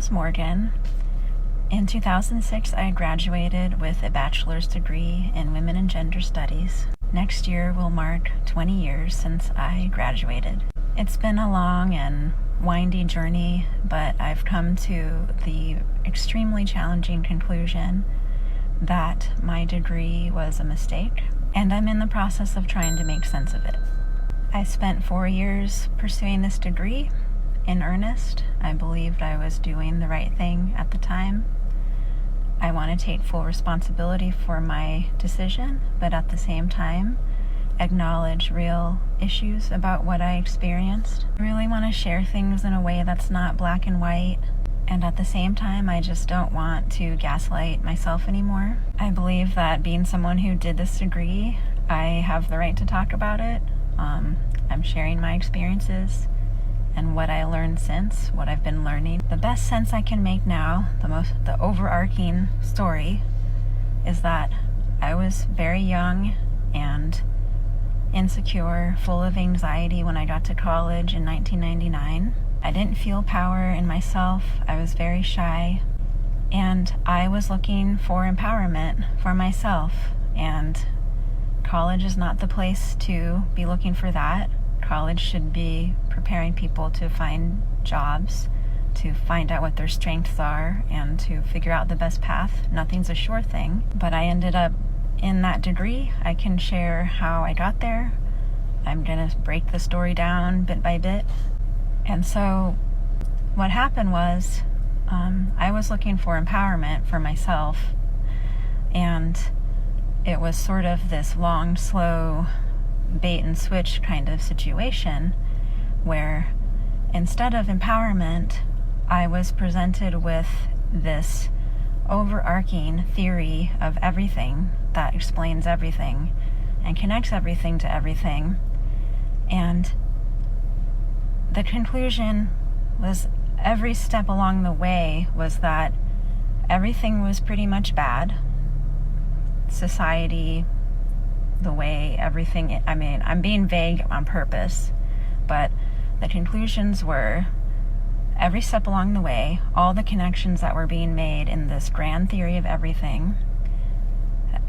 name's Morgan. In 2006, I graduated with a bachelor's degree in Women and Gender Studies. Next year will mark 20 years since I graduated. It's been a long and windy journey, but I've come to the extremely challenging conclusion that my degree was a mistake, and I'm in the process of trying to make sense of it. I spent 4 years pursuing this degree in earnest. I believed I was doing the right thing at the time. I want to take full responsibility for my decision, but at the same time, acknowledge real issues about what I experienced. I really want to share things in a way that's not black and white, and at the same time, I just don't want to gaslight myself anymore. I believe that being someone who did this degree, I have the right to talk about it. I'm sharing my experiences and what I learned since, what I've been learning. The best sense I can make now, the overarching story, is that I was very young and insecure, full of anxiety when I got to college in 1999. I didn't feel power in myself. I was very shy, and I was looking for empowerment for myself, and college is not the place to be looking for that. College should be preparing people to find jobs, to find out what their strengths are, and to figure out the best path. Nothing's a sure thing, but I ended up in that degree. I can share how I got there. I'm going to break the story down bit by bit. And so what happened was I was looking for empowerment for myself, and it was sort of this long, slow bait and switch kind of situation where instead of empowerment, I was presented with this overarching theory of everything that explains everything and connects everything to everything. And the conclusion was every step along the way was that everything was pretty much bad. Society, the way everything, I'm being vague on purpose, but the conclusions were every step along the way, all the connections that were being made in this grand theory of everything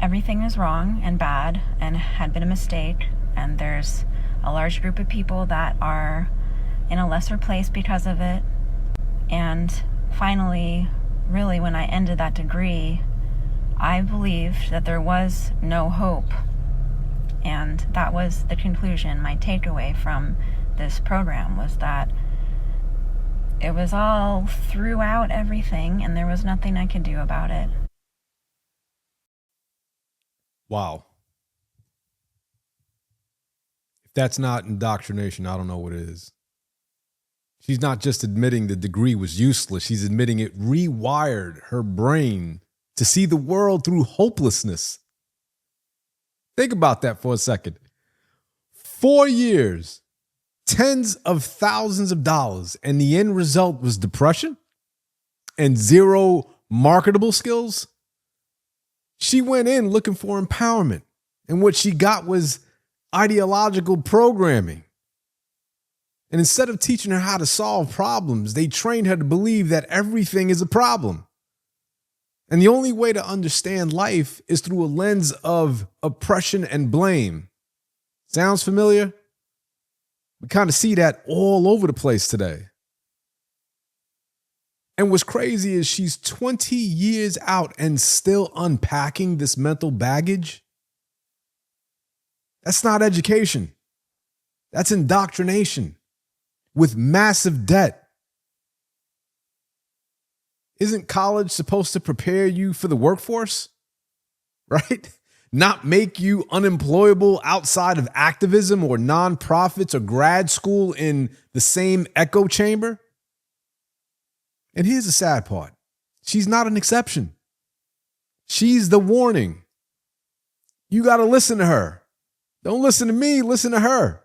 is wrong and bad and had been a mistake, and there's a large group of people that are in a lesser place because of it. And finally, really, when I ended that degree, I believed that there was no hope. And that was the conclusion. My takeaway from this program was that it was all throughout everything, and there was nothing I could do about it. Wow. If that's not indoctrination, I don't know what is. She's not just admitting the degree was useless. She's admitting it rewired her brain to see the world through hopelessness. Think about that for a second. 4 years, tens of thousands of dollars, and the end result was depression and zero marketable skills. She went in looking for empowerment, and what she got was ideological programming. And instead of teaching her how to solve problems, they trained her to believe that everything is a problem. And the only way to understand life is through a lens of oppression and blame. Sounds familiar? We kind of see that all over the place today. And what's crazy is she's 20 years out and still unpacking this mental baggage. That's not education. That's indoctrination with massive debt. Isn't college supposed to prepare you for the workforce? Right? Not make you unemployable outside of activism or nonprofits or grad school in the same echo chamber? And here's the sad part. She's not an exception. She's the warning. You got to listen to her. Don't listen to me, listen to her.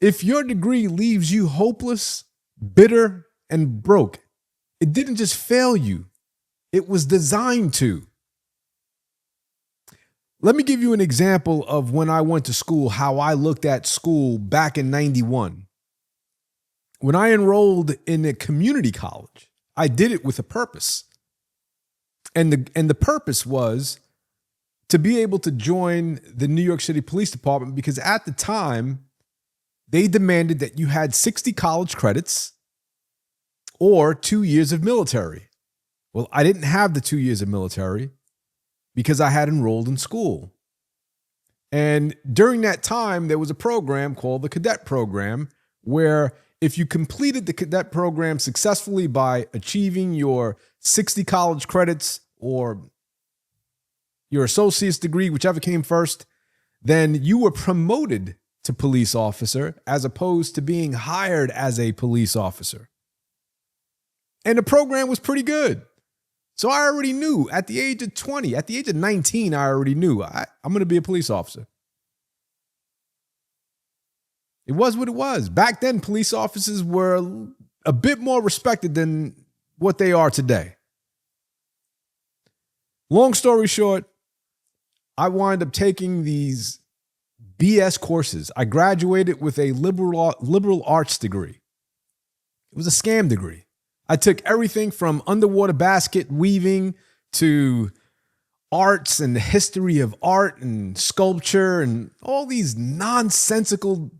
If your degree leaves you hopeless, bitter, and broke, it didn't just fail you. It was designed to. Let me give you an example of when I went to school, how I looked at school back in 91. When I enrolled in a community college, I did it with a purpose. And the purpose was to be able to join the New York City Police Department, because at the time, they demanded that you had 60 college credits or 2 years of military. Well, I didn't have the 2 years of military because I had enrolled in school. And during that time, there was a program called the cadet program, where if you completed the cadet program successfully by achieving your 60 college credits or your associate's degree, whichever came first, then you were promoted to police officer as opposed to being hired as a police officer. And the program was pretty good. So I already knew at the age of 20, at the age of 19, I already knew I'm going to be a police officer. It was what it was. Back then, police officers were a bit more respected than what they are today. Long story short, I wind up taking these BS courses. I graduated with a liberal arts degree. It was a scam degree. I took everything from underwater basket weaving to arts and the history of art and sculpture and all these nonsensical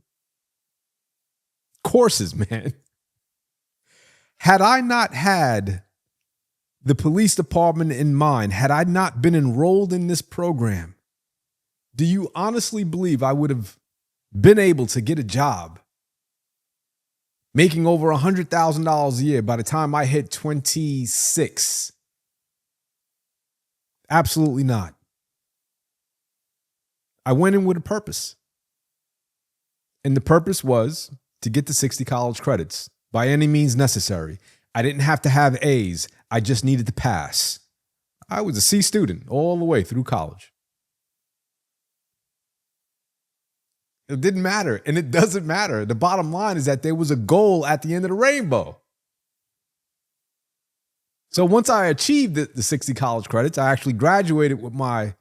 courses, man. Had I not had the police department in mind, had I not been enrolled in this program, do you honestly believe I would have been able to get a job making over $100,000 a year by the time I hit 26? Absolutely not. I went in with a purpose. And the purpose was to get the 60 college credits by any means necessary. I didn't have to have A's. I just needed to pass. I was a C student all the way through college. It didn't matter, and it doesn't matter. The bottom line is that there was a goal at the end of the rainbow. So once I achieved the 60 college credits, I actually graduated with my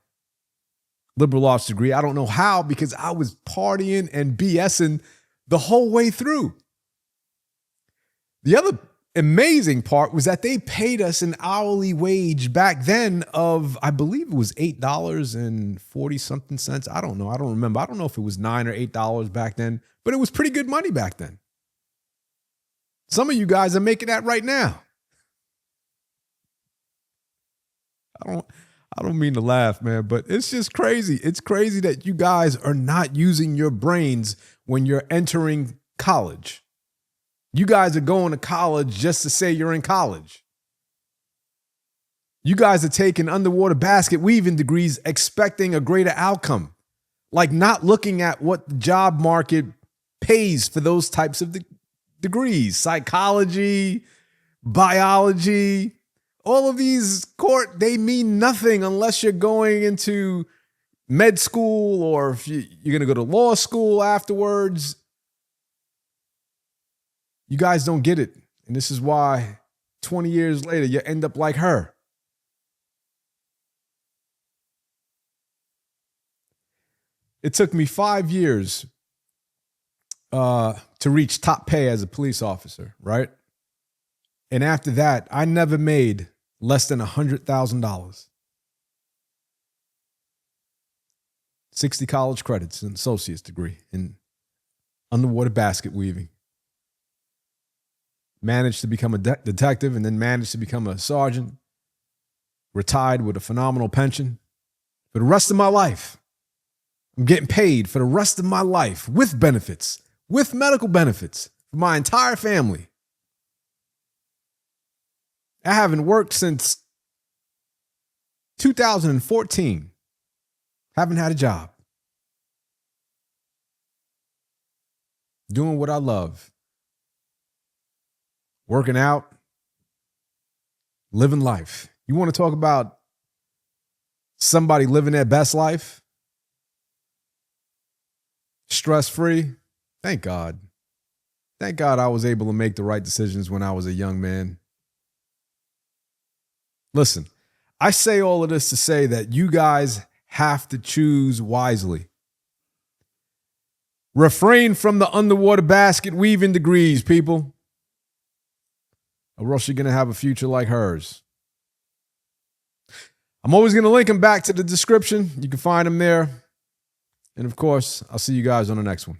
liberal arts degree. I don't know how, because I was partying and BSing the whole way through. The other amazing part was that they paid us an hourly wage back then of, I believe it was $8.40 something cents. I don't know. I don't remember. I don't know if it was $9 or $8 back then, but it was pretty good money back then. Some of you guys are making that right now. I don't mean to laugh, man, but it's just crazy. It's crazy that you guys are not using your brains when you're entering college. You guys are going to college just to say you're in college. You guys are taking underwater basket weaving degrees expecting a greater outcome, like not looking at what the job market pays for those types of degrees. Psychology, biology, all of these they mean nothing unless you're going into med school or if you're going to go to law school afterwards. You guys don't get it. And this is why 20 years later, you end up like her. It took me 5 years to reach top pay as a police officer, right? And after that, I never made less than $100,000. 60 college credits, an associate's degree in underwater basket weaving. Managed to become a detective and then managed to become a sergeant. Retired with a phenomenal pension. For the rest of my life, I'm getting paid for the rest of my life with benefits, with medical benefits for my entire family. I haven't worked since 2014. Haven't had a job. Doing what I love. Working out. Living life. You want to talk about somebody living their best life? Stress-free? Thank God. Thank God I was able to make the right decisions when I was a young man. Listen, I say all of this to say that you guys have to choose wisely. Refrain from the underwater basket weaving degrees, people. or else you're going to have a future like hers. I'm always going to link them back to the description. You can find them there. And of course, I'll see you guys on the next one.